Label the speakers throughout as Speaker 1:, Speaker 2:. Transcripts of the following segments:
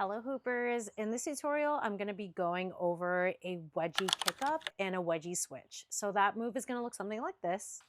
Speaker 1: Hello Hoopers, in this tutorial I'm going to be going over a wedgie kickup and a wedgie switch. So that move is going to look something like this.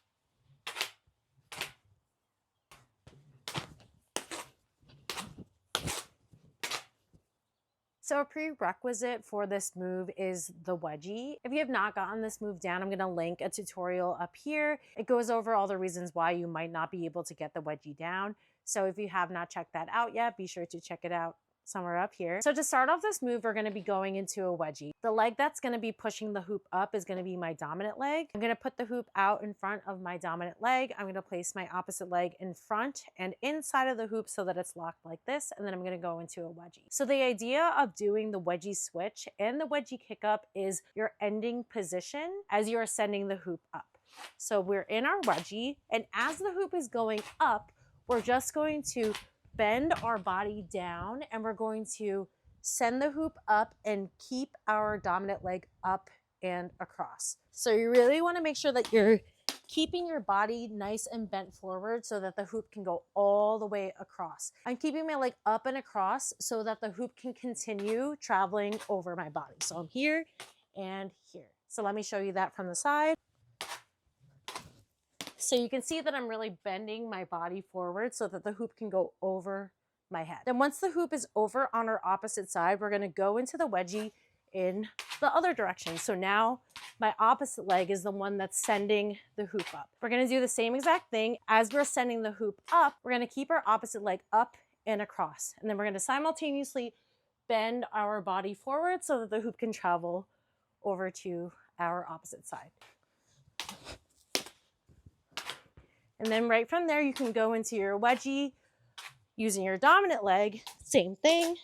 Speaker 1: So a prerequisite for this move is the wedgie. If you have not gotten this move down, I'm going to link a tutorial up here. It goes over all the reasons why you might not be able to get the wedgie down. So if you have not checked that out yet, be sure to check it out somewhere up here. So to start off this move, we're going to be going into a wedgie. The leg that's going to be pushing the hoop up is going to be my dominant leg. I'm going to put the hoop out in front of my dominant leg. I'm going to place my opposite leg in front and inside of the hoop so that it's locked like this, and then I'm going to go into a wedgie. So the idea of doing the wedgie switch and the wedgie kickup is your ending position as you are sending the hoop up. So we're in our wedgie, and as the hoop is going up, we're just going to bend our body down and we're going to send the hoop up and keep our dominant leg up and across. So you really want to make sure that you're keeping your body nice and bent forward so that the hoop can go all the way across. I'm keeping my leg up and across so that the hoop can continue traveling over my body. So I'm here and here. So let me show you that from the side. So you can see that I'm really bending my body forward so that the hoop can go over my head. Then once the hoop is over on our opposite side, we're going to go into the wedgie in the other direction. So now my opposite leg is the one that's sending the hoop up. We're going to do the same exact thing. As we're sending the hoop up, we're going to keep our opposite leg up and across. And then we're going to simultaneously bend our body forward so that the hoop can travel over to our opposite side. And then right from there, you can go into your wedgie using your dominant leg. Same thing.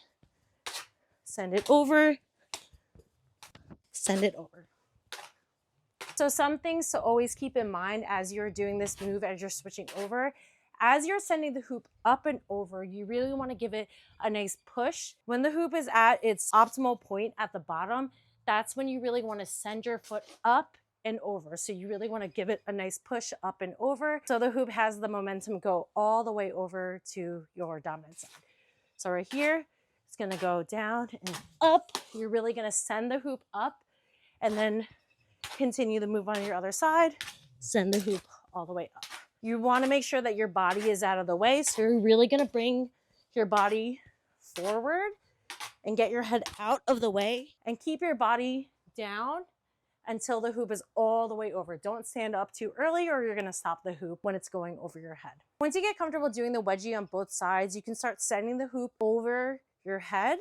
Speaker 1: Send it over. Send it over. So some things to always keep in mind as you're doing this move, as you're switching over. As you're sending the hoop up and over, you really want to give it a nice push. When the hoop is at its optimal point at the bottom, that's when you really want to send your foot up and over. So you really want to give it a nice push up and over so the hoop has the momentum go all the way over to your dominant side. So right here, it's going to go down and up. You're really going to send the hoop up and then continue the move on your other side. Send the hoop all the way up. You want to make sure that your body is out of the way. So you're really going to bring your body forward and get your head out of the way and keep your body down until the hoop is all the way over. Don't stand up too early or you're going to stop the hoop when it's going over your head. Once you get comfortable doing the wedgie on both sides, you can start sending the hoop over your head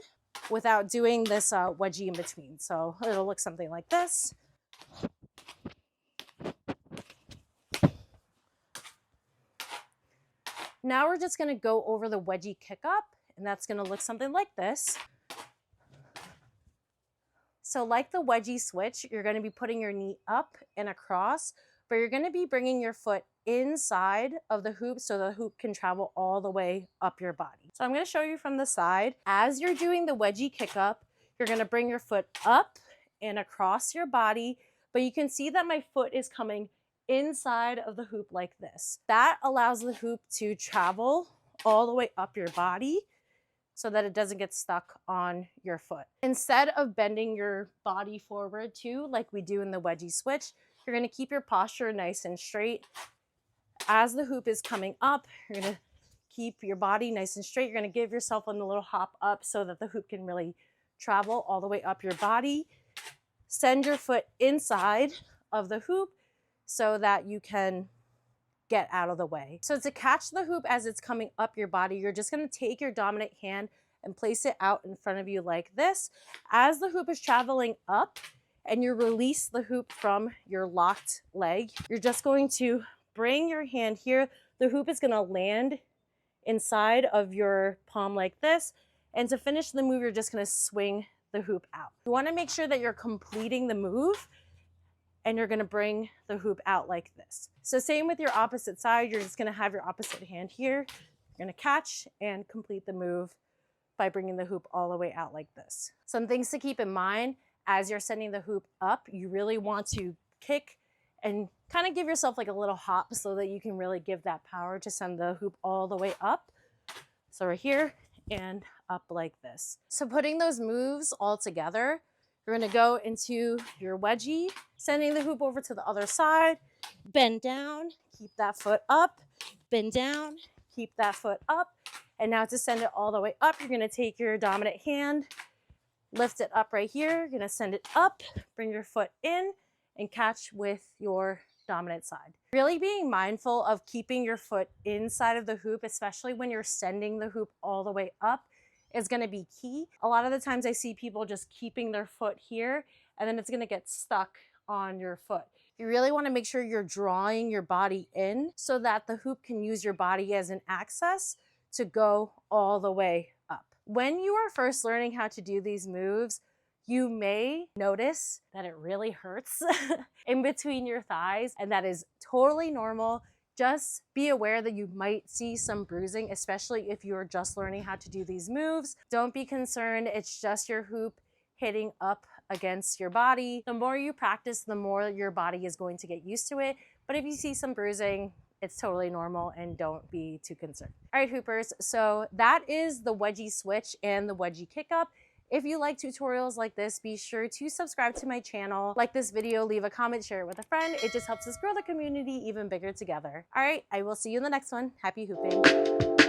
Speaker 1: without doing this wedgie in between. So it'll look something like this. Now we're just going to go over the wedgie kickup, and that's going to look something like this. So like the wedgie switch, you're going to be putting your knee up and across, but you're going to be bringing your foot inside of the hoop so the hoop can travel all the way up your body. So I'm going to show you from the side. As you're doing the wedgie kickup, you're going to bring your foot up and across your body, but you can see that my foot is coming inside of the hoop like this. That allows the hoop to travel all the way up your body so that it doesn't get stuck on your foot. Instead of bending your body forward too, like we do in the wedgie switch, you're gonna keep your posture nice and straight. As the hoop is coming up, you're gonna keep your body nice and straight. You're gonna give yourself a little hop up so that the hoop can really travel all the way up your body. Send your foot inside of the hoop so that you can get out of the way. So to catch the hoop as it's coming up your body, you're just going to take your dominant hand and place it out in front of you like this. As the hoop is traveling up and you release the hoop from your locked leg, you're just going to bring your hand here. The hoop is going to land inside of your palm like this. And to finish the move, you're just going to swing the hoop out. You want to make sure that you're completing the move and you're going to bring the hoop out like this. So same with your opposite side, you're just going to have your opposite hand here. You're going to catch and complete the move by bringing the hoop all the way out like this. Some things to keep in mind as you're sending the hoop up, you really want to kick and kind of give yourself like a little hop so that you can really give that power to send the hoop all the way up. So right here and up like this. So putting those moves all together, you're gonna go into your wedgie, sending the hoop over to the other side, bend down, keep that foot up, bend down, keep that foot up. And now to send it all the way up, you're gonna take your dominant hand, lift it up right here. You're gonna send it up, bring your foot in, and catch with your dominant side. Really being mindful of keeping your foot inside of the hoop, especially when you're sending the hoop all the way up, is gonna be key. A lot of the times I see people just keeping their foot here, and then it's gonna get stuck on your foot. You really wanna make sure you're drawing your body in so that the hoop can use your body as an access to go all the way up. When you are first learning how to do these moves, you may notice that it really hurts in between your thighs, and that is totally normal. Just be aware that you might see some bruising, especially if you're just learning how to do these moves. Don't be concerned, it's just your hoop hitting up against your body. The more you practice, the more your body is going to get used to it. But if you see some bruising, it's totally normal and don't be too concerned. All right, hoopers, so that is the wedgie switch and the wedgie kick up. If you like tutorials like this, be sure to subscribe to my channel, like this video, leave a comment, share it with a friend. It just helps us grow the community even bigger together. All right, I will see you in the next one. Happy hooping.